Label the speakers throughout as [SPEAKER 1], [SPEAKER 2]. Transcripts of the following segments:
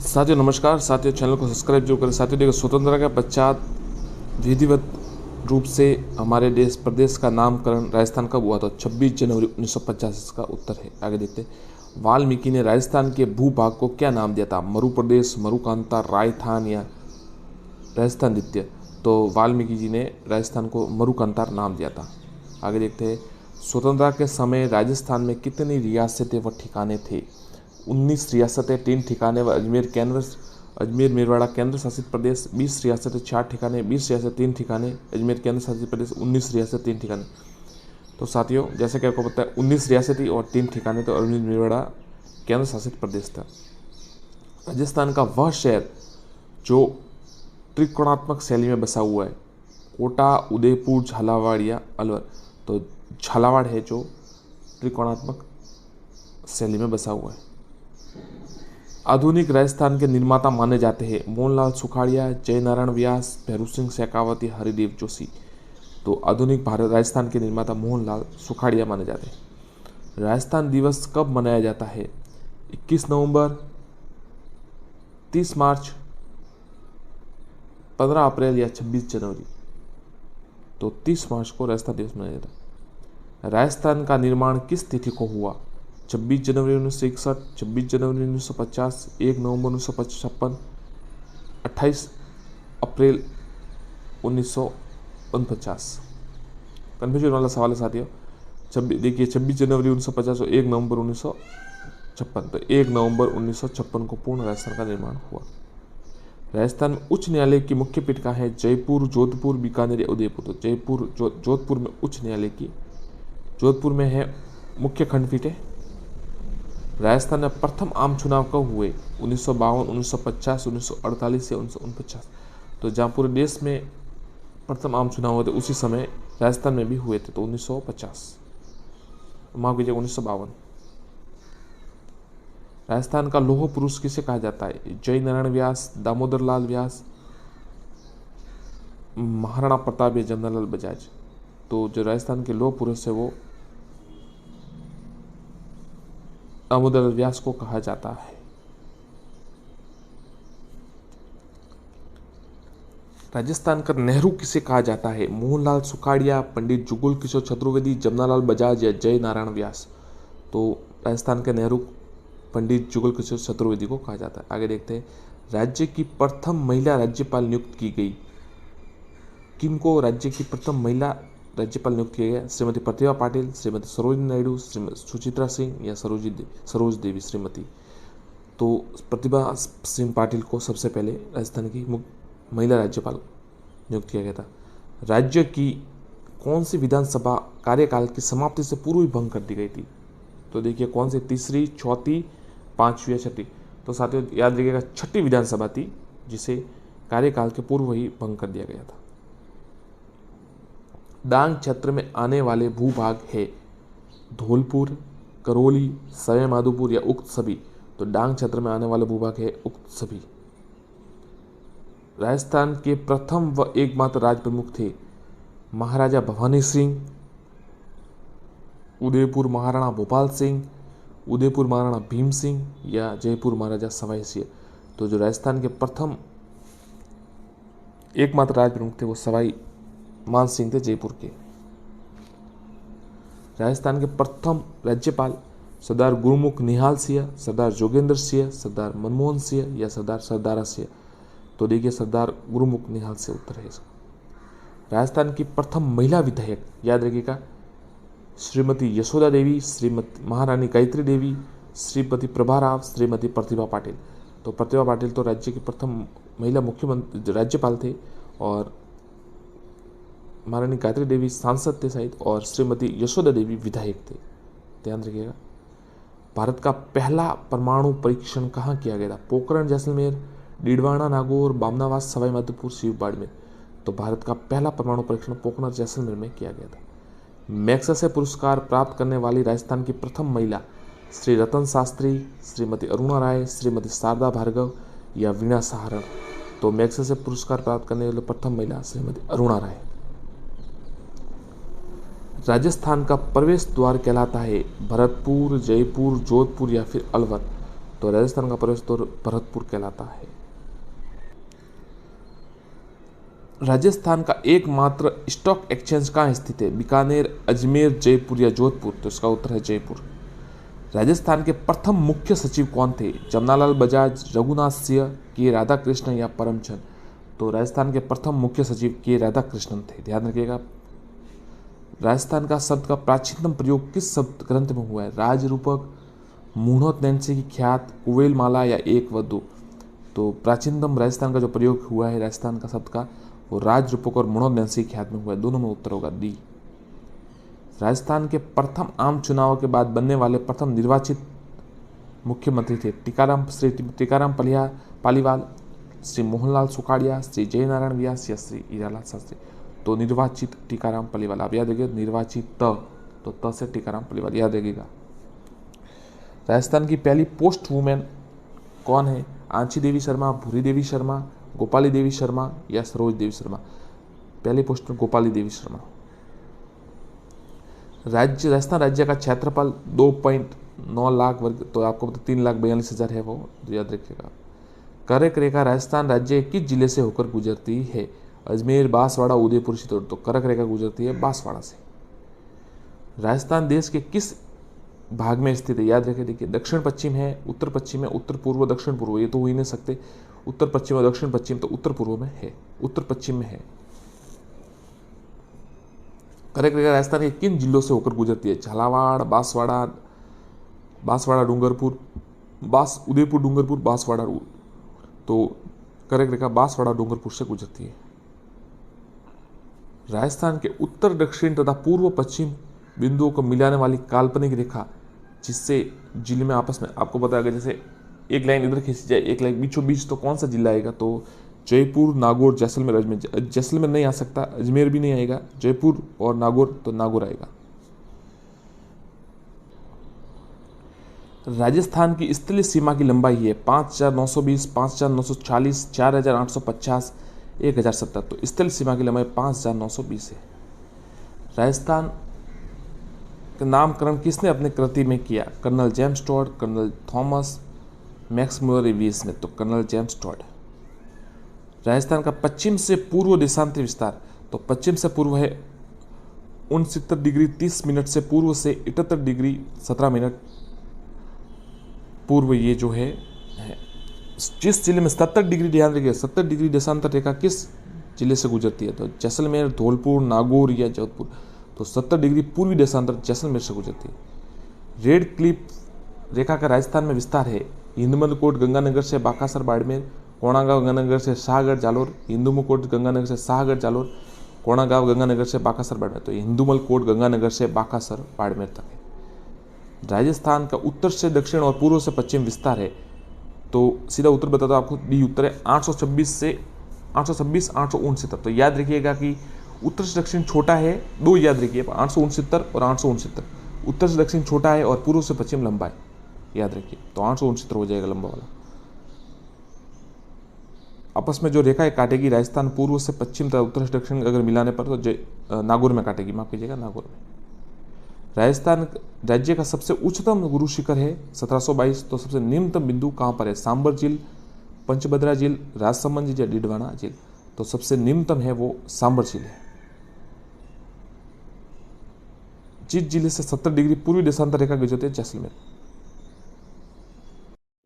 [SPEAKER 1] साथियों नमस्कार। साथियों चैनल को सब्सक्राइब जो करें। साथियों देखिए, स्वतंत्रता के पश्चात विधिवत रूप से हमारे देश प्रदेश का नामकरण राजस्थान कब हुआ था? 26 जनवरी 1950। इसका उत्तर है। आगे देखते हैं। वाल्मीकि ने राजस्थान के भूभाग को क्या नाम दिया था? मरु प्रदेश, मरुकांता, रायथान या राजस्थान द्वितीय? तो वाल्मीकि जी ने राजस्थान को मरुकांतार नाम दिया था। आगे देखते हैं। स्वतंत्रता के समय राजस्थान में कितनी रियासतें व ठिकाने थे? 19 रियासतें, 3 ठिकाने व अजमेर मेरवाड़ा केंद्र शासित प्रदेश। 20 रियासतें, 4 ठिकाने। 20 रियासत, 3 ठिकाने। अजमेर केंद्र शासित प्रदेश। 19 रियासत, 3 ठिकाने। तो साथियों जैसे कि आपको पता है 19 रियासतें और 3 ठिकाने तो अजमेर मेरवाड़ा केंद्र शासित प्रदेश था। राजस्थान का वह शहर जो त्रिकोणात्मक शैली में बसा हुआ है, कोटा, उदयपुर, झालावाड़ या अलवर? तो झालावाड़ है जो त्रिकोणात्मक शैली में बसा हुआ है। आधुनिक राजस्थान के निर्माता माने जाते हैं मोहनलाल सुखाड़िया, जयनारायण व्यास, भैरू सिंह शेखावत, हरिदेव जोशी। तो आधुनिक भारत राजस्थान के निर्माता मोहनलाल सुखाड़िया माने जाते हैं। राजस्थान दिवस कब मनाया जाता है? 21 नवंबर, 30 मार्च, 15 अप्रैल या 26 जनवरी? तो 30 मार्च को राजस्थान दिवस मनाया जाता है। राजस्थान का निर्माण किस तिथि को हुआ? 26 जनवरी 1961, 26 जनवरी 1950, 1 नवंबर 1956, 28 अप्रैल 1949? कन्फ्यूजन वाला सवाल है साथियों। देखिए 26 जनवरी 1950 और 1 नवंबर 1956। तो 1 नवंबर 1956 को पूर्ण राजस्थान का निर्माण हुआ। राजस्थान में उच्च न्यायालय की मुख्य पीठ कहाँ है? जयपुर, जोधपुर, बीकानेर या उदयपुर? तो जयपुर जोधपुर में उच्च न्यायालय की, जोधपुर में है मुख्य खंडपीठ है। राजस्थान में प्रथम आम चुनाव कब हुए? 1952, 1950, 1948 या 1949? तो जहाँ पूरे देश में प्रथम आम चुनाव हुए थे उसी समय राजस्थान में भी हुए थे, तो 1950, माफ कीजिएगा 1952। राजस्थान का लौह पुरुष किसे कहा जाता है? जय नारायण व्यास, दामोदर लाल व्यास, महाराणा प्रताप या जमनालाल बजाज? तो जो राजस्थान के लौह पुरुष है वो दामोदर व्यास को कहा जाता है। राजस्थान का नेहरू किसे कहा जाता है? मोहनलाल सुखाड़िया, पंडित जुगल किशोर चतुर्वेदी, जमनालाल बजाज या जय नारायण व्यास? तो राजस्थान के नेहरू पंडित जुगल किशोर चतुर्वेदी को कहा जाता है। आगे देखते हैं। राज्य की प्रथम महिला राज्यपाल नियुक्त की गई? किनको राज्य की प्रथम महिला राज्यपाल नियुक्त किया गया? श्रीमती प्रतिभा पाटिल, श्रीमती सरोजिनी नायडू, श्रीमती सुचित्रा सिंह या सरोज देवी श्रीमती? तो प्रतिभा सिंह पाटिल को सबसे पहले राजस्थान की महिला राज्यपाल नियुक्त किया गया था। राज्य की कौन सी विधानसभा कार्यकाल की समाप्ति से पूर्व ही भंग कर दी गई थी? तो देखिए कौन सी, तीसरी, चौथी, पांचवी या छठी? तो साथियों याद रखिएगा छठी विधानसभा थी जिसे कार्यकाल के पूर्व ही भंग कर दिया गया था। डांग क्षेत्र में आने वाले भूभाग है धौलपुर, करौली, सवाई माधोपुर या उक्त सभी? तो डांग क्षेत्र में आने वाले भूभाग है उक्त सभी। राजस्थान के प्रथम व एकमात्र राज प्रमुख थे महाराजा भवानी सिंह, उदयपुर महाराणा भोपाल सिंह, उदयपुर महाराणा भीम सिंह या जयपुर महाराजा सवाई सिंह? तो जो राजस्थान के प्रथम एकमात्र राज प्रमुख थे वो सवाई मान सिंह थे जयपुर के। राजस्थान के प्रथम राज्यपाल सरदार गुरुमुख निहाल सिंह, सरदार जोगेंद्र सिंह, सरदार मनमोहन सिंह या सरदार सरदारा सिंह? तो देखिए सरदार गुरुमुख निहाल से उत्तर है इसका। राजस्थान की प्रथम महिला विधायक याद रखिएगा श्रीमती यशोदा देवी, श्रीमती महारानी गायत्री देवी, श्रीमती प्रभा राव, श्रीमती प्रतिभा पाटिल? तो प्रतिभा पाटिल तो राज्य की प्रथम महिला मुख्यमंत्री राज्यपाल थे और महारानी गायत्री देवी सांसद थे शायद और श्रीमती यशोदा देवी विधायक थे, ध्यान रखिएगा। भारत का पहला परमाणु परीक्षण कहाँ किया गया था? पोखरण, जैसलमेर, डीडवाना, नागौर, बामनावास, सवाई माधोपुर, शिव बाड़मेर? तो भारत का पहला परमाणु परीक्षण पोखरण, जैसलमेर में किया गया था। मैग्सेसे पुरस्कार प्राप्त करने वाली राजस्थान की प्रथम महिला श्री रतन शास्त्री, श्रीमती अरुणा राय, श्रीमती शारदा भार्गव या वीणा सहारण? तो मैग्सेसे पुरस्कार प्राप्त करने वाली प्रथम महिला श्रीमती अरुणा राय। राजस्थान का प्रवेश द्वार कहलाता है भरतपुर, जयपुर, जोधपुर या फिर अलवर? तो राजस्थान का प्रवेश द्वार भरतपुर कहलाता है। राजस्थान का एकमात्र स्टॉक एक्सचेंज कहाँ स्थित है? बीकानेर, अजमेर, जयपुर या जोधपुर? तो इसका उत्तर है जयपुर। राजस्थान के प्रथम मुख्य सचिव कौन थे? जमनालाल बजाज, रघुनाथ सिंह, के राधाकृष्णन या परमचंद? तो राजस्थान के प्रथम मुख्य सचिव के राधाकृष्णन थे, ध्यान रखिएगा। राजस्थान का शब्द का प्राचीनतम प्रयोग किस शब्द ग्रंथ में हुआ है? राजरूपक, मूढ़ोत नैन्सी की ख्यात, कुवेल माला या एक व दो? तो प्राचीनतम राजस्थान का जो प्रयोग हुआ है राजस्थान का शब्द का, वो राजरूपक और मूढ़ोत नैन्सी की ख्यात में हुआ है। दोनों में उत्तर होगा डी। राजस्थान के प्रथम आम चुनाव के बाद बनने वाले प्रथम निर्वाचित मुख्यमंत्री थे? श्री टीकाराम पालीवाल, श्री मोहनलाल सुखाड़िया, श्री जयनारायण व्यास या श्री हीरालाल शास्त्री? तो निर्वाचित टीकाराम पालीवाल। आप याद रखिए निर्वाचित तो त से टीकाराम पालीवाल याद रखिएगा। राजस्थान की पहली पोस्ट वुमेन कौन है? आंची देवी शर्मा, भूरी देवी शर्मा, गोपाली देवी शर्मा या सरोज देवी शर्मा? पहले पोस्ट में गोपाली देवी शर्मा। राजस्थान राज्य का क्षेत्रफल 2.9 लाख वर्ग, तो आपको 3,42,000 है वो, याद रखिएगा। कर्क रेखा राजस्थान राज्य किस जिले से होकर गुजरती है? अजमेर, बांसवाड़ा, उदयपुर, चित्तौड़? तो कर्क रेखा गुजरती है बांसवाड़ा से। राजस्थान देश के किस भाग में स्थित है? याद रखिए, देखिए दक्षिण पश्चिम है, उत्तर पश्चिम है, उत्तर पूर्व, दक्षिण पूर्व, ये तो हो ही नहीं सकते। उत्तर पश्चिम और दक्षिण पश्चिम, तो उत्तर पूर्व में है, उत्तर पश्चिम में है। कर्क रेखा राजस्थान के किन जिलों से होकर गुजरती है? झालावाड़, बांसवाड़ा डूंगरपुर, उदयपुर डूंगरपुर, बांसवाड़ा। तो कर्क रेखा बांसवाड़ा डूंगरपुर से गुजरती है। राजस्थान के उत्तर, दक्षिण तथा पूर्व पश्चिम बिंदुओं को मिलाने वाली काल्पनिक रेखा, जिससे जिले में आपस में, आपको पता है जैसे एक लाइन इधर खींची जाए, एक लाइन बीचों बीच, तो कौन सा जिला आएगा? तो जयपुर, नागौर, जैसलमेर, अजमेर। जैसलमेर नहीं आ सकता, अजमेर भी नहीं आएगा, जयपुर और नागौर, तो नागौर आएगा। राजस्थान की स्थलीय सीमा की लंबाई है 5,920, 5,940, 4,850, 1,070। तो स्थलीय सीमा की लंबाई 5,920 है। राजस्थान का नामकरण किसने अपने कृति में किया? Colonel James Tod, colonel Thomas, Max Muller, V Smith? तो कर्नल जेम्स टॉड। राजस्थान का पश्चिम से पूर्व देशांतरी विस्तार, तो पश्चिम से पूर्व है 69 डिग्री 30 मिनट से पूर्व से 78 डिग्री 17 मिनट पूर्व, ये जो है जिस जिले में 70 डिग्री, ध्यान रखिए 70 डिग्री देशांतर रेखा किस जिले से गुजरती है? तो जैसलमेर, धौलपुर, नागौर या जोधपुर? तो 70 डिग्री पूर्वी देशांतर जैसलमेर से गुजरती है। रेड क्लिफ रेखा का राजस्थान में विस्तार है? हिंदमलकोट गंगानगर से बाकासर बाड़मेर, कोणागांव गंगानगर से शाहगढ़ जालोर, हिंदुमलकोट गंगानगर से शाहगढ़ जालोर, कोणागांव गंगानगर से बाकासर बाड़मेर? तो हिंदुमलकोट गंगानगर से बाकासर बाड़मेर तक है। राजस्थान का उत्तर से दक्षिण और पूर्व से पश्चिम विस्तार है? तो सीधा उत्तर बताता हूं आपको, डी उत्तर है 826, 869 तक। तो याद रखिएगा कि उत्तर से दक्षिण छोटा है, दो याद रखिए 869 और 869। उत्तर से दक्षिण छोटा है और पूर्व से पश्चिम लंबा है, याद रखिए। तो 869 हो जाएगा लंबा वाला। आपस में जो रेखा काटेगी राजस्थान पूर्व से पश्चिम तथा उत्तर से दक्षिण अगर मिलाने पर, तो नागौर में काटेगी, माफ कीजिएगा, नागौर में। राजस्थान राज्य का सबसे उच्चतम गुरु शिखर है 1722। तो सबसे निम्नतम बिंदु कहां पर है? सांबर झील, पंचभद्रा झील, राजसमंद झील या डिडवाना झील? तो सबसे निम्नतम है वो सांबर झील है। जिस जिले से 70 डिग्री पूर्वी देशांतर रेखा गुजरती है? जैसलमेर।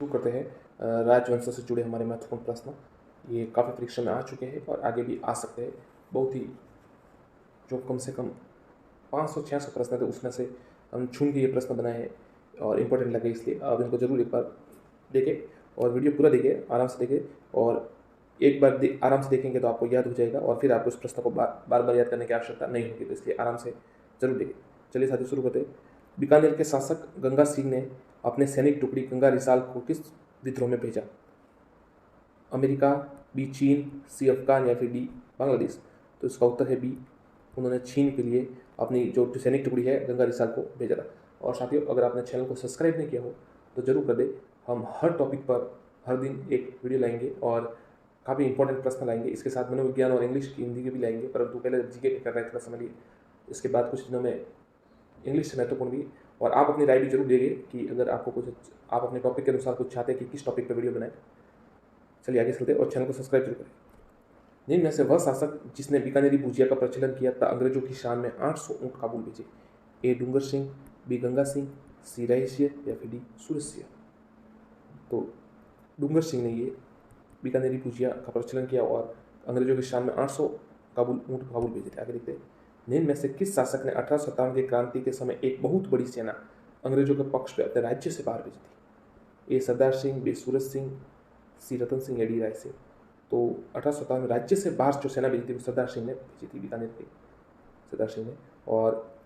[SPEAKER 1] शुरू करते हैं राजवंश से जुड़े हमारे महत्वपूर्ण प्रश्न। ये काफ़ी परीक्षा में आ चुके हैं और आगे भी आ सकते हैं। बहुत ही जो कम से कम 500-600 प्रश्न थे, उसमें से हम चुन के ये प्रश्न बनाए हैं और इम्पोर्टेंट लगे, इसलिए आप इनको जरूर एक बार देखें और वीडियो पूरा देखें, आराम से देखें। और एक बार आराम से देखेंगे तो आपको याद हो जाएगा और फिर आपको उस प्रश्न को बार बार याद करने की आवश्यकता नहीं होगी, तो इसलिए आराम से जरूर देखें। चलिए साथियों शुरू करते हैं। बीकानेर के शासक गंगा सिंह ने अपने सैनिक टुकड़ी गंगा रिसाल को किस विद्रोह में भेजा? अमेरिका, बी चीन, सी अफगान या फिर डी बांग्लादेश? तो इसका उत्तर है बी, उन्होंने चीन के लिए अपनी जो सैनिक टुकड़ी है गंगा रिसाल को भेजा था। और साथियों, अगर आपने चैनल को सब्सक्राइब नहीं किया हो तो जरूर कर दे। हम हर टॉपिक पर हर दिन एक वीडियो लाएंगे और काफ़ी इंपॉर्टेंट प्रश्न लाएंगे। इसके साथ मनोविज्ञान और इंग्लिश की हिंदी के भी लाएंगे, परंतु पहले जीके के कर रहे थे, समझ लिए। इसके बाद कुछ दिनों में इंग्लिश से महत्वपूर्ण भी और आप अपनी राय भी जरूर देंगे कि अगर आपको कुछ आप अपने टॉपिक के अनुसार कुछ चाहते हैं कि किस टॉपिक पर वीडियो बनाए। चलिए आगे चलते हैं और चैनल को सब्सक्राइब जरूर करें। निम्न में से वह शासक जिसने बीकानेरी भुजिया का प्रचलन किया तथा अंग्रेजों की शान में 800 ऊँट काबुल भेजे। ए डूंगर सिंह, बी गंगा सिंह, सी राय सिंह या फिर डी सूरज सिंह। तो डूंगर सिंह ने ये बीकानेरी भुजिया का प्रचलन किया और अंग्रेजों की शान में 800 ऊँट काबुल भेजे थे। आगे देखते हैं, निम्न में से किस शासक ने 1857 की क्रांति के समय एक बहुत बड़ी सेना अंग्रेजों के पक्ष में अपने राज्य से बाहर भेजी थी। ए सरदार सिंह, बी सूरज सिंह, सी रतन सिंह या डी राय सिंह। तो 1857 में राज्य से बाहर जो सेना भेजी थी वो सरदार सिंह ने भेजी थी, बीकानेर के सरदार सिंह ने। और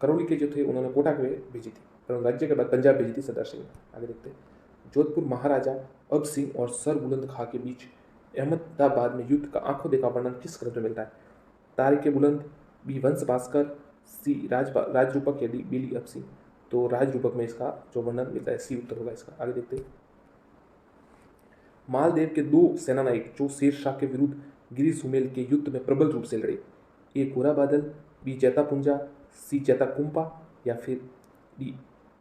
[SPEAKER 1] करौली के जो थे उन्होंने कोटा के भेजी थी, पर राज्य के बाद पंजाब भेजी थी सरदार सिंह ने। आगे देखते हैं, जोधपुर महाराजा अग सिंह और सर बुलंद खां के बीच अहमदाबाद में युद्ध का आंखों देखा वर्णन किस ग्रंथ में मिलता है। तारिक बुलंद, बी वंश भास्कर, सी राजरूपक या डी बिली अब सिंह। तो राजरूपक में इसका जो वर्णन मिलता है, सी उत्तर होगा इसका। आगे देखते हैं, मालदेव के 2 सेनानायक जो शेरशाह के विरुद्ध गिरी सुमेल के युद्ध में प्रबल रूप से लड़े। ए कोरा बादल, बी जैता पुंजा, सी जैता कुंपा या फिर डी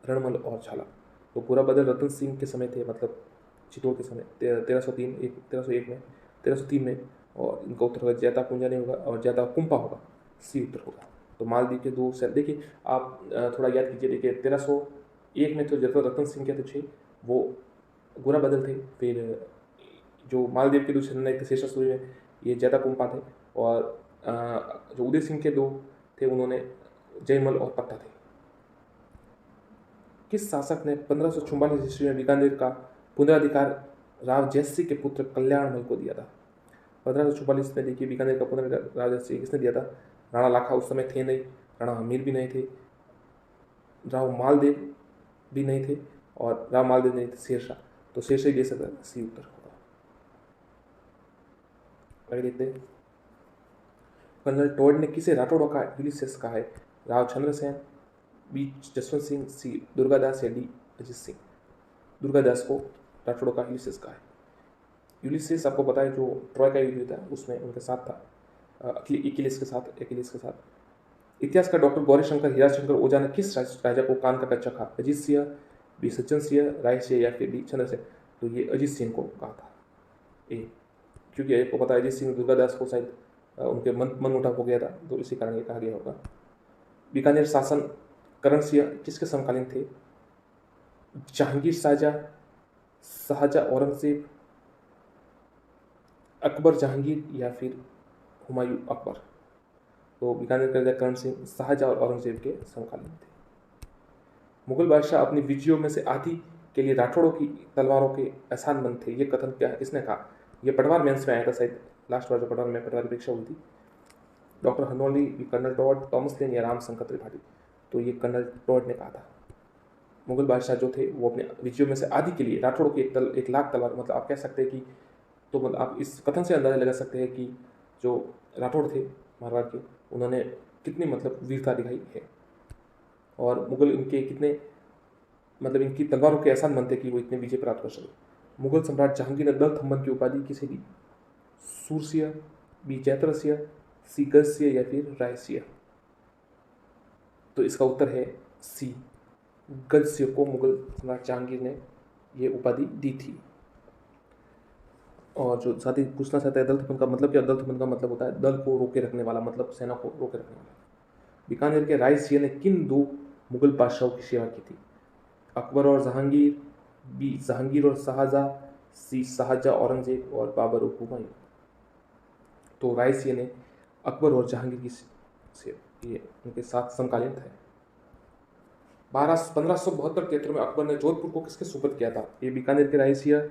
[SPEAKER 1] रणमल और झाला। तो कोरा बादल रतन सिंह के समय थे, मतलब चित्तौड़ के समय 1303 में, और इनका उत्तर होगा जैता पुंजा नहीं होगा और जैता कुंपा होगा, सी उत्तर होगा। तो मालदीव के 2 सेना, देखिए आप थोड़ा याद कीजिए, देखिए 1301 में तो रतन सिंह के थे वो गोरा बदल थे, फिर जो मालदीव के 2 सेनानायक थे शेषा सूर्य में ये जैता कुंपा थे, और जो उदय सिंह के 2 थे उन्होंने जयमल और पत्ता थे। किस शासक ने 1544 ईस्वी में बीकानेर का पुनराधिकार राव जयसिंह के पुत्र कल्याणमल को दिया था। 1544 में देखिए बीकानेर का पुनराधिकार राव जयसिंह किसने दिया था? राणा लाखा उस समय थे नहीं, राणा हमीर भी नहीं थे, राव मालदेव भी नहीं थे, और राव मालदेव नहीं थे शेरशाह। तो शेरशाह ही दे सकता है, सी उत्तर होगा। आगे देखते हैं, कर्नल टॉड ने किसे राठौड़ों का यूलिसेस कहा है? राव चंद्रसेन, बी जसवंत सिंह, सी दुर्गादास या डी अजित सिंह। दुर्गादास को राठौड़ों का यूलिसेस कहा है। यूलिसेस आपको पता है जो ट्रॉय का युद्ध था उसमें उनके साथ था, अकिलेस के साथ। इतिहास का डॉक्टर गौरीशंकर हीराशंकर ओझा ने किस राजा को कान का कच्चा कहा? अजीत सिंह, बी सज्जन सिंह, राय सिंह या फिर डी चंद्रसेन। तो ये अजीत सिंह को कहा था ए, क्योंकि आपको पता है अजीत सिंह दुर्गादास को शायद उनके मन मुटाव हो गया था, तो इसी कारण ये कहा गया होगा। बीकानेर शासन करण सिंह किसके समकालीन थे? जहांगीर शाहजहां औरंगजेब, अकबर जहांगीर या फिर हुमायूं अकबर। तो बीकानेर का राजा करण सिंह शाहजहां और औरंगजेब के समकालीन थे। मुगल बादशाह अपनी विजयों में से आधी के लिए राठौड़ों की तलवारों के एहसानमंद थे, ये कथन क्या किसने कहा? ये पटवार मेंस में आया था शायद, लास्ट बार जो पटवार परीक्षा हुई थी। डॉक्टर हनोली, कर्नल टॉड, थॉमस लेन या रामशंकर त्रिपाठी। तो ये कर्नल टॉड ने कहा था। मुगल बादशाह जो थे वो अपने विजयों में से आधी के लिए राठौड़ों की 1,00,000 तलवार, मतलब आप कह सकते हैं कि, तो मतलब आप इस कथन से अंदाजा लगा सकते हैं कि जो राठौड़ थे मारवाड़ के, उन्होंने कितनी मतलब वीरता दिखाई है, और मुगल इनके कितने मतलब इनकी तलवारों के एहसान बनते कि वो इतने विजय प्राप्त कर सके। मुगल सम्राट जहांगीर ने दल थम्मन की उपाधि किसे दी? सूरसिया, बी जैतरसिया, सी गजसिया या फिर रायसिया। तो इसका उत्तर है सी, गजसिया को मुगल सम्राट जहांगीर ने ये उपाधि दी थी। और जो साथ ही पूछना चाहता है दल थम्मन का मतलब क्या? दल थम्मन का मतलब होता है दल को रोके रखने वाला, मतलब सेना को रोके रखने वाला। बीकानेर के रायसिया ने किन 2 मुगल बादशाहों की सेवा की थी? अकबर और जहांगीर, बी जहांगीर और शाहजहां, सी शाहजहां औरंगजेब और बाबर और हुमायूं। तो रायसिया ने अकबर और जहांगीर की ये उनके साथ समकालीन थे। 1572-73 में अकबर ने जोधपुर को किसके सुपुर्द किया था? ये बीकानेर के रायसिया,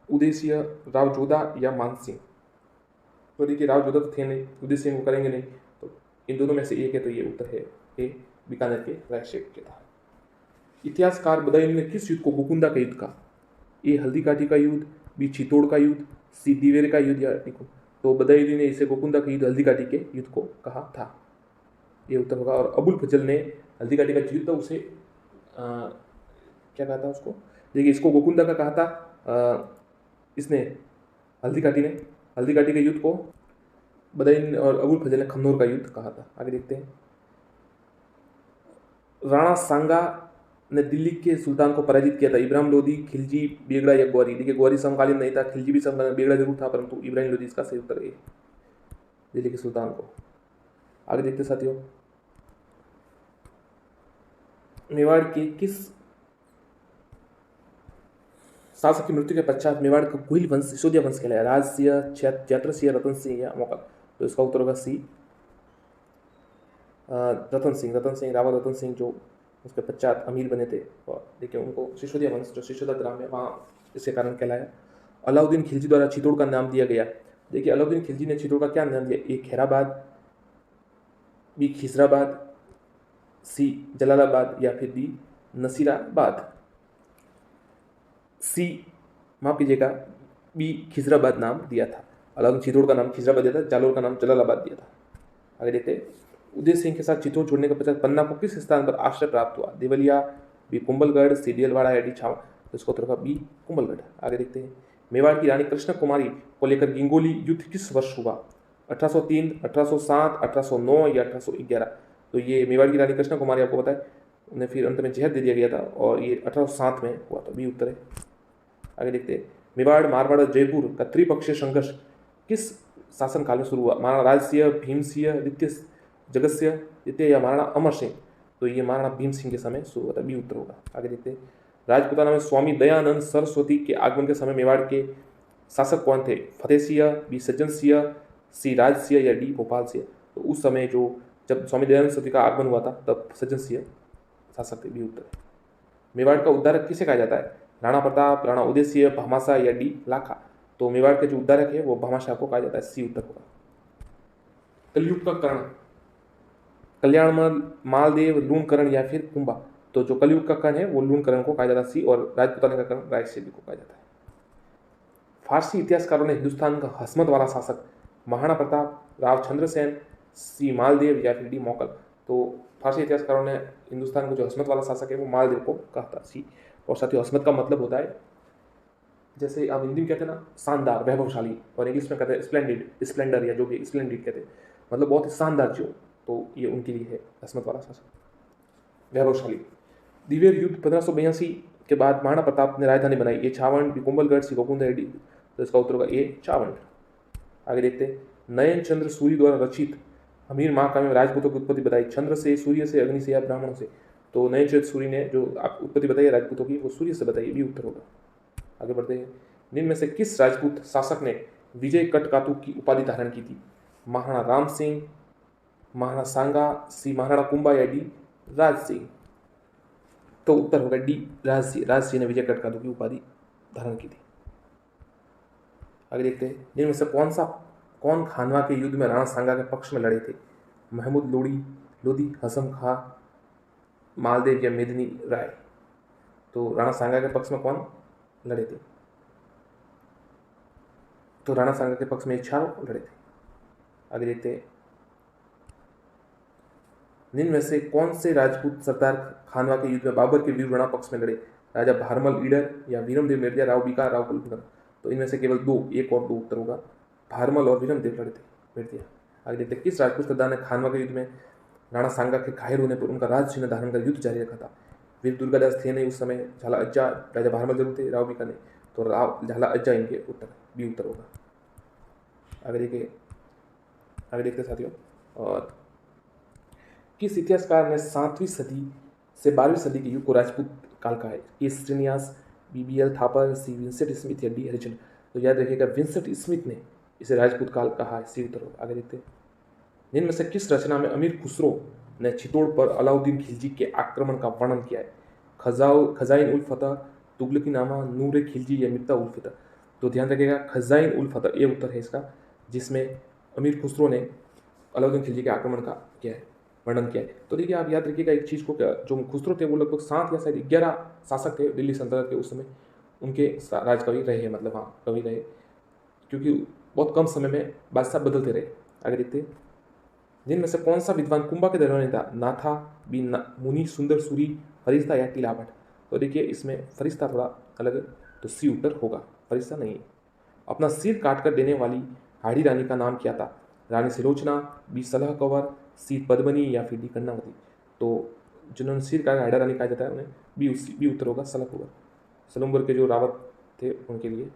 [SPEAKER 1] उदय सिंह, राव जोधा या मान सिंह। तो देखिए राव जोधा तो थे नहीं, उदय सिंह को करेंगे नहीं, तो इन दोनों में से एक है, तो ये उत्तर है ए, बीकानेर के रायसिया के था। इतिहासकार बदायूं ने किस युद्ध को गोकुंदा का युद्ध कहा? ए हल्दी घाटी का युद्ध, बी चित्तौड़ का युद्ध, सी दिवेर का युद्ध या देखो। तो बदायूं ने इसे गोकुंदा का युद्ध, हल्दी घाटी के युद्ध को कहा था, ये उत्तर होगा। और अबुल फजल ने हल्दी घाटी का युद्ध उसे क्या कहा था उसको? देखिए इसको गोकुंदा का कहा था इसने, हल्दी घाटी के युद्ध को बदायूं और अबुल फजल ने खमनोर का युद्ध कहा था। आगे देखते हैं, राणा सांगा ने दिल्ली के सुल्तान को पराजित किया था। इब्राहिम लोदी, खिलजी, बेगड़ा या ग्वारी। देखिए ग्वारी समकालीन नहीं था, खिलजी भी समकालीन, बेगड़ा जरूर था, परंतु इब्राहिम लोदी इसका सही उत्तर है दिल्ली के सुल्तान को। आगे देखते साथियों, मेवाड़ के किस शासक की मृत्यु के पश्चात मेवाड़ का गुहिल वंश सिसोदिया वंश कहलाया? राज सिंह, जयद्रथ सिंह, रतन सिंह या मोकल? तो इसका उत्तर होगा सी, रतन सिंह। रतन सिंह, रावत रतन सिंह जो उसके पश्चात अमीर बने थे, और देखिए उनको सिसोदिया वंश जो सिसोदा ग्राम है वहाँ इसके कारण कहलाया। अलाउद्दीन खिलजी द्वारा चित्तौड़ का नाम दिया गया। देखिए अलाउद्दीन खिलजी ने चित्तौड़ का क्या नाम दिया? ए खैराबाद, बी खिजराबाद, सी जलालाबाद या फिर डी नसीराबाद? सी, माफ कीजिएगा, बी खिजराबाद नाम दिया था। अलाउद्दीन चित्तौड़ का नाम खिजराबाद दिया था, जालोर का नाम जलालाबाद दिया था। आगे देखते हैं, उदय सिंह के साथ चित्तौड़ छोड़ने के पश्चात पन्ना को किस स्थान पर आश्रय प्राप्त हुआ? देवलिया, बी कुंभलगढ़, सी दिलवाड़ा या डी छावा? तो इसका उत्तर होगा बी कुंभलगढ़। आगे देखते हैं, मेवाड़ की रानी कृष्ण कुमारी को लेकर गिंगोली युद्ध किस वर्ष हुआ? 1803, 1807, 1809 या 1811? तो ये मेवाड़ की रानी कृष्ण कुमारी आपको पता है उन्हें फिर अंत में जहर दे दिया गया था, और ये 1807 में हुआ था, बी उत्तर है। आगे देखते हैं, मेवाड़, मारवाड़ और जयपुर का त्रिपक्षीय संघर्ष किस शासनकाल में शुरू हुआ? महाराणा राज सिंह, भीम सिंह, द्वितीय जगत सिंह द्वितीय या महाराणा अमर सिंह? तो ये महाराणा भीम सिंह के समय शुरू हुआ था, बी उत्तर होगा। आगे देखते हैं, राजपूताना में स्वामी दयानंद सरस्वती के आगमन के समय मेवाड़ के शासक कौन थे? फतेह सिंह, बी सज्जन सिंह, सी राज सिंह या डी भोपाल सिंह? तो उस समय जो जब स्वामी दयानंद सरस्वती का आगमन हुआ था तब सज्जन सिंह शासक थे, बी उत्तर है। मेवाड़ का उद्धारक किसे कहा जाता है? राणा प्रताप, राणा उदय सिंह, भामाशाह या डी लाखा? तो मेवाड़ के जो उद्धारक है वो भामाशाह को कहा जाता है, सी उत्तर होगा। कलयुग का कर्ण, कल्याणमल, मालदेव, लूणकरण या फिर कुंभा? तो जो कलयुग का कर्ण है वो लूणकरण को कहा जाता है, सी, और राजपूताना का कर्ण रायसेन को कहा जाता है। फारसी इतिहासकारों ने हिंदुस्तान का हसमत वाला शासक महाराणा प्रताप, राव चंद्रसेन, सी मालदेव या फिर डी मोकल? तो फारसी इतिहासकारों ने हिंदुस्तान का जो हसमत वाला शासक है वो मालदेव को कहा था, सी। और साथ ही हसमत का मतलब होता है, जैसे आप हिंदी में कहते हैं ना शानदार, वैभवशाली, और इंग्लिश में कहते हैं स्प्लेंडिड, स्प्लेंडर या जो भी स्प्लेंडिड कहते हैं, मतलब बहुत ही शानदार जो, तो ये उनके लिए है हसमत वाला शासक, वैभवशाली। दिवेर युद्ध 1582 के बाद महाराणा प्रताप ने राजधानी बनाई, ये छावंड, बी कुंभलगढ़, सी गोकुंदा, डी? तो इसका उत्तर होगा ए छावंड। आगे देखते हैं, नयन चंद्र सूरी द्वारा रचित अमीर महाकाव्य में राजपूतों की उत्पत्ति बताई? चंद्र से, सूर्य से, अग्नि से या ब्राह्मणों से? तो नयन चंद्र सूरी ने जो आप उत्पत्ति बताई राजपूतों की वो सूर्य से बताई, भी उत्तर होगा। आगे बढ़ते हैं, निम्न में से किस राजपूत शासक ने विजय कटकातु की उपाधि धारण की थी? महाराणा राम सिंह, महाराणा सांगा, सी महाराणा कुंभा या डी राज सिंह? तो उत्तर होगा डी राज सिंह। राज सिंह ने विजय कटकातु की उपाधि धारण की थी। आगे देखते हैं, जिनमें से कौन खानवा के युद्ध में राणा सांगा के पक्ष में लड़े थे? महमूद लोधी, हसम खां, मालदेव या मेदिनी राय? तो राणा सांगा के पक्ष में कौन लड़े थे? तो राणा सांगा के पक्ष में चारों लड़े थे। आगे देखते हैं, निम्न में से कौन से राजपूत सरदार खानवा के युद्ध में बाबर के वीर राणा पक्ष में लड़े? राजा भारमल ईडर या वीरमदेव मेड़िया, राव बीका, राव कुलभूषण? तो इनमें से केवल दो, एक और दो उत्तर होगा, भारमल और वीरमदेव लड़े थे, मेड़िया। आगे देखते हैं, किस राजपूत सरदार ने खानवा के युद्ध में राणा सांगा के घायल होने पर उनका राज चिन्ह धारण कर युद्ध जारी रखा था? वीर दुर्गादास थे नहीं उस समय, झाला अज्जा, राजा भारमल जरूर थे, राव बीका ने, तो राव झाला अज्जा इनके उत्तर, बी उत्तर होगा। आगे देखते साथियों, और किस इतिहासकार ने 7वीं सदी से 12वीं सदी के युग को राजपूत काल कहा है? ए श्रीनिवास, BBL थापर, सी विंसेंट स्मिथ या डी हरिचंद? तो याद रखिएगा विंसेंट स्मिथ ने इसे राजपूत काल कहा है, सी उत्तर होगा। आगे देखते हैं, जिनमें से किस रचना में अमीर खुसरो ने चित्तौड़ पर अलाउद्दीन खिलजी के आक्रमण का वर्णन किया है? खजाइन उल फतह, तुगलकीनामा, नूर खिलजी या मिफ्ता उल फतह? तो ध्यान रखिएगा खजाइन उल फतह, ये उत्तर है इसका, जिसमें अमीर खुसरो ने अलाउद्दीन खिलजी के आक्रमण का किया है, वर्णन किया है। तो देखिए आप याद रखिएगा एक चीज़ को, क्या जो खुसरो थे वो लगभग 7 या शायद 11 शासक थे दिल्ली सल्तनत के उस समय, उनके राजकवि रहे हैं, मतलब हाँ कवि रहे, क्योंकि बहुत कम समय में बादशाह बदलते रहे। आगे देखते हैं, जिनमें से कौन सा विद्वान कुंभा के दरबार में था? नाथा, बी मुनि सुंदर सूरी, फरिश्ता या टीलाभट्ट? तो देखिए इसमें फरिश्ता थोड़ा अलग है, तो सी उत्तर होगा, फरिश्ता नहीं है। अपना सिर काट कर देने वाली हाड़ी रानी का नाम क्या था? रानी सिलोचना, बी सलह कंवर, सी पद्मनी या फिर डी कर्णावती? तो जिन्होंने सिर का हैदर अली कहा जाता है उन्हें, बी उत्तर होगा सलमपुर। सलमपुर के जो रावत थे उनके लिए।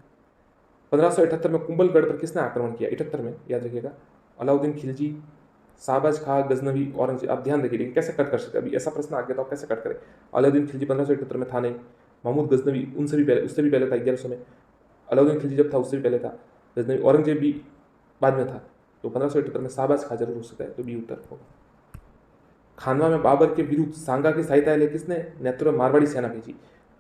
[SPEAKER 1] 1578 में कुंभलगढ़ पर किसने आक्रमण किया? 78 में, याद रखिएगा। अलाउद्दीन खिलजी, शाहबाज खां, गजनवी, औरंगजेब। आप ध्यान रखिए कैसे कट कर सकते हैं, अभी ऐसा प्रश्न आ गया तो आप कैसे कट करें। अलाउद्दीन खिलजी 1578 में था नहीं। महमूद गजनवी उनसे भी पहले, उससे भी पहले था 1100 में। अलाउद्दीन खिलजी जब था उससे भी पहले था गजनवी। औरंगजेब भी बाद में था। तो 1578 में शाहबाज खां जरूर हो सकता है, तो बी उत्तर होगा। खानवा में बाबर के विरुद्ध सांगा की सहायता ले किसने नेतृत्व में मारवाड़ी सेना भेजी?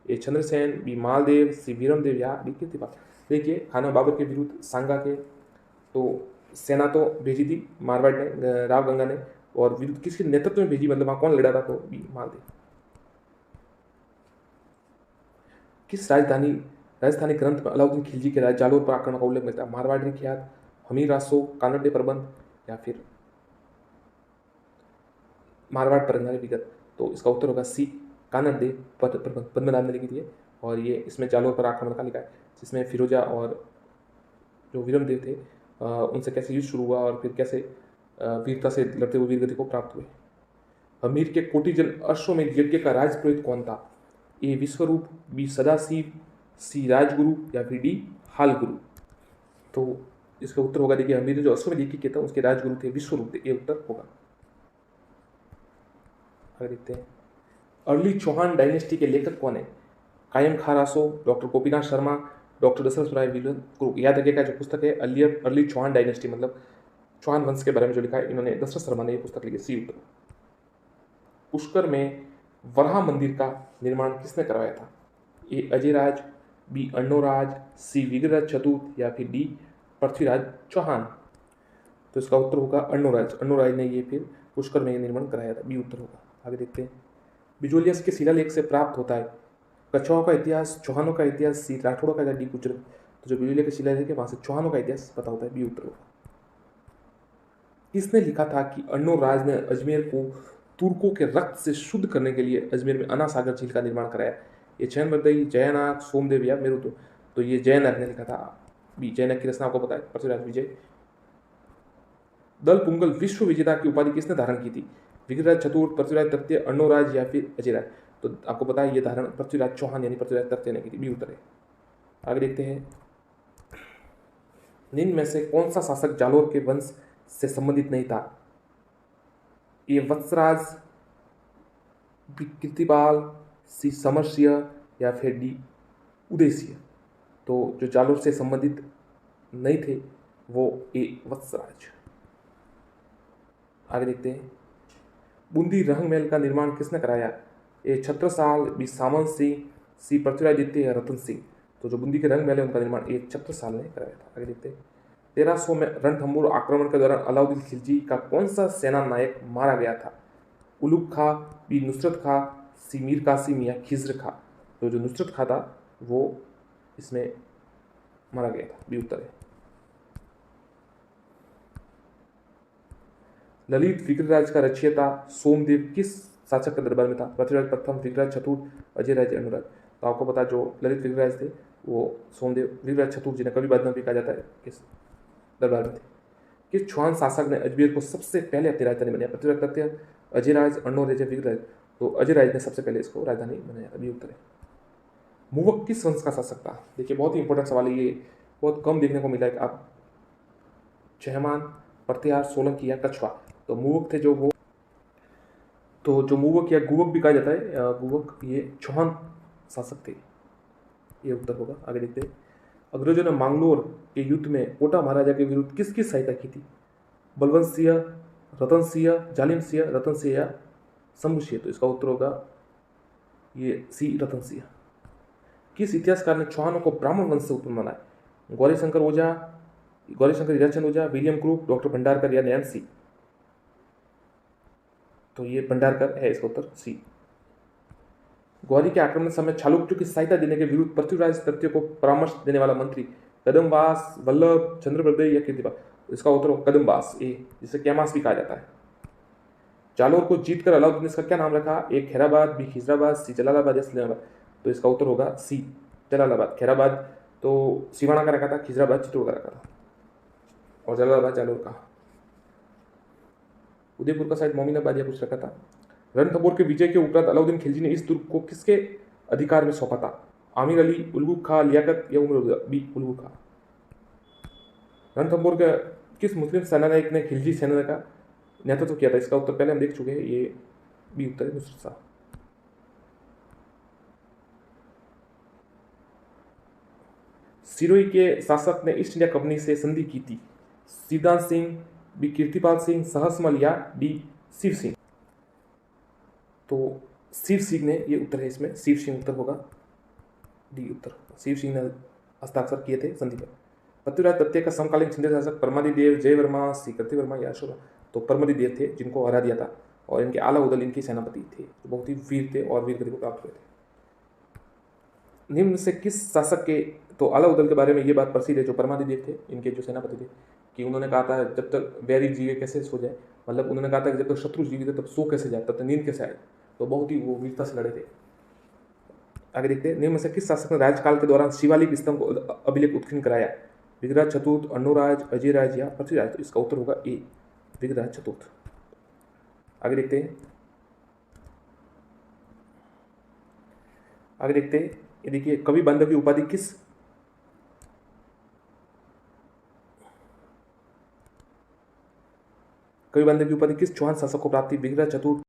[SPEAKER 1] ए चंद्रसेन, बी मालदेव, सी वीरमदेव या डी कीर्तिपाल। देखिए खानवा बाबर के विरुद्ध सांगा के तो सेना तो भेजी थी मारवाड़ ने, राव गंगा ने, और विरुद्ध किसके नेतृत्व में भेजी, मतलब वहां कौन लड़ा था? तो बी मालदेव। किस राजस्थानी ग्रंथ में अलाउद्दीन खिलजी के राज जालोर पर आक्रमण का उल्लेख मिलता है? मारवाड़ ने ख्यात, हमीर रासो, कानड़े प्रबंध या फिर मारवाड़ परगना विगत। तो इसका उत्तर होगा सी, कानड़े प्रबंध, पद्मनाभ ने लिखी थी। और ये इसमें जालोर पर आक्रमण का लिखा है, जिसमें फिरोजा और जो वीरमदेव थे उनसे कैसे युद्ध शुरू हुआ और फिर कैसे वीरता से लड़ते हुए वीरगति को प्राप्त हुए। हमीर के कोटिजन अश्वमेध यज्ञ का राजपुरोहित कौन था? ए विश्वरूप, बी सदाशिव, सी राजगुरु या फिर डी हालगुरु। तो इसका उत्तर होगा, देखिए हमीर जो अश्वमेध यज्ञ किया था उसके राजगुरु थे विश्वरूप थे, ये उत्तर होगा। आगे देखते हैं, अर्ली चौहान डायनेस्टी के लेखक कौन है? कायम खां रासो, डॉक्टर गोपीनाथ शर्मा, डॉक्टर दशरथ राय विलन। याद रखिएगा जो पुस्तक है अर्ली चौहान डायनेस्टी, मतलब चौहान वंश के बारे में जो लिखा है इन्होंने, दशरथ शर्मा ने ये पुस्तक लिखी। सी उत्तर। पुष्कर में वराह मंदिर का निर्माण किसने करवाया था? ए अजयराज, बी अन्नोराज, सी विग्रहराज चतुर्थ या फिर डी पृथ्वीराज चौहान। तो इसका उत्तर होगा अन्नोराज। अन्नोराज ने ये फिर पुष्कर में निर्माण कराया था, बी उत्तर होगा। आगे देखते हैं, बिजोलियस के शिलालेख से प्राप्त होता है कछुओं का इतिहास, चौहानों का इतिहास, सी राठौड़ों का, डी गुजर। तो जो बिजोलिया के शिलालेख है वहां से चौहानों का इतिहास पता होता है, बी उत्तर होगा। किसने लिखा था कि अन्नोराज ने अजमेर को तुर्कों के रक्त से शुद्ध करने के लिए अजमेर में अना सागर झील का निर्माण कराया? ये चैन बरदई, जयनाग, सोमदेव या मेरुदो। तो ये जयनाग ने लिखा था, बी। जयनाग की रचना आपको पता है, पृथ्वीराज विजय। दल पुंगल विश्व विजेता की उपाधि किसने धारण की थी? विग्रहराज चतुर्थ, पृथ्वीराज तृतीय, अन्नोराज या फिर अजयराज। तो आपको पता है ये धारण पृथ्वीराज चौहान यानी पृथ्वीराज तृतीय ने की थी, बी उत्तर है। आगे देखते हैं, निम्न में से कौन सा शासक जालोर के वंश से संबंधित नहीं था? ए वत्सराज, बी कीर्तिपाल, सी समरसिंह या फिर डी उदयसिंह। तो जो जालोर से संबंधित नहीं थे वो ए वत्सराज। आगे देखते हैं, बूंदी रहंग महल का निर्माण किसने कराया? ए छत्रसाल, बी सामंत सिंह, सी पृथ्वीराज द्वितीय या रतन सिंह। तो जो बूंदी के रहंग महल है उनका निर्माण ए छत्रसाल ने कराया था। आगे देखते हैं, 1300 में रणथंभौर आक्रमण के दौरान अलाउद्दीन खिलजी का कौन सा सेना नायक मारा गया था? उलुग खां, बी नुसरत खां, सी मीर कासिम या खिज्र खां। तो जो नुसरत खां था वो इसमें मारा गया था, बी उत्तर है। ललित विग्रहराज का रचयिता सोमदेव किस शासक के दरबार में था? पृथ्वीराज प्रथम, विग्रहराज चतुर्थ, अजयराज, अनुराग। तो आपको पता जो ललित विग्रहराज थे वो सोमदेव, विग्रहराज चतुर्थ जिन्हें कभी बाद में भी कहा जाता है, किस दरबार में थे? किस चौहान शासक ने अजमेर को सबसे पहले अपनी राजधानी बनाया? पृथ्वीराज तृतीय, अजयराज, अन्नोराज, विग्रहराज। तो अजयराज ने सबसे पहले इसको राजधानी बनाया, अभी उत्तर है। मुवक किस वंश का शासक था? देखिए बहुत ही इंपॉर्टेंट सवाल है ये, बहुत कम देखने को मिला है। आप चहमान, प्रतिहार, सोलंकी या कछवा। तो मुवक थे जो वो, तो जो मुवक या गुवक भी कहा जाता है, गुवक ये चौहान शासक थे, ये उत्तर होगा। आगे देखते हैं, अंग्रेजों ने मांगलोर के युद्ध में कोटा महाराजा के विरुद्ध किसकी सहायता की थी? बलवंत सिंह, रतन सिंह, जालिम सिंह, रतन सिंह या शंभु सिंह। तो इसका उत्तर होगा ये सी, रतन सिंह। किस इतिहासकार ने चौहानों को ब्राह्मण वंश से उत्पन्न माना है? गौरीशंकर ओझा, गौरीशंकर हीराचंद ओझा, विलियम क्रूप, डॉक्टर भंडारकर या नैन्सी। तो ये भंडारकर है, इसका उत्तर सी। गौरी के आक्रमण समय चालुक्यों की सहायता देने के विरुद्ध पृथ्वीराज तृतीय को परामर्श देने वाला मंत्री कदमवास, वल्लभ, चंद्रप्रदय या कीर्तिपाल। इसका उत्तर कदमवास, ए, जिसे कैमास भी कहा जाता है। जालोर को जीतकर अलाउद्दीन ने इसका क्या नाम रखा? ए खैराबाद, बी खिजराबाद, सी जलालाबाद या सलीमाबाद। तो इसका उत्तर होगा सी, जलालाबाद। खैराबाद तो सिवाना का रखा था, खिजराबाद चित्तौड़ का रखा था, और जलालाबाद जालोर का। उदयपुर का शायद मोमिनाबाद या कुछ रखा था। रणथंभौर के विजय के उपरांत अलाउद्दीन खिलजी ने इस दुर्ग को किसके अधिकार में सौंपा था? आमिर अली, उलगुक खां, लियाकत या उमर बी उलगुक खां। रणथंभौर का किस मुस्लिम सेनानायक ने खिलजी सेना का नेतृत्व किया था? इसका उत्तर पहले हम देख चुके हैं, ये बी उत्तर है, नुसरत शाह। सिरोही के शासक ने ईस्ट इंडिया कंपनी से संधि की थी? सिद्धांत सिंह, बी कीर्तिपाल सिंह, सहसमल या डी शिव सिंह। तो शिव सिंह ने, ये उत्तर है इसमें, शिव सिंह उत्तर होगा, डी उत्तर। शिव सिंह ने हस्ताक्षर किए थे संधि पर। पृथ्वीराज तृतीय का समकालीन छिंदे शासक परमादिदेव, जयवर्मा, श्री वर्मा या अशोक? तो परमादिदेव थे जिनको हरा दिया था, और इनके आला उदल इनके सेनापति थे, बहुत ही वीर थे और वीर गति को प्राप्त हुए थे। निम्न से किस शासक के, तो आला उदल के बारे में ये बात प्रसिद्ध है, जो परमादिदेव थे इनके जो सेनापति थे, कि उन्होंने कहा था जब तक वैरी जीवे कैसे सो जाए, मतलब उन्होंने कहा था कि जब तक शत्रु जीवित है तब सो कैसे जाए, तब तक नींद कैसे आए। तो बहुत ही वो वीरता से लड़े थे। आगे देखते हैं, निम्न में से किस शासक ने राज्यकाल के दौरान शिवालिक स्तंभ को अभिलेख उत्कीर्ण कराया? विग्रह चतुर्थ, अन्नूराज, अजयराज या पृथ्वीराज? तो इसका उत्तर होगा ए, विग्रह चतुर्थ। आगे देखते हैं, ये देखिए, कवि बांधव की उपाधि किस चौहान शासक को प्राप्त थी? विग्रह चतुर्थ,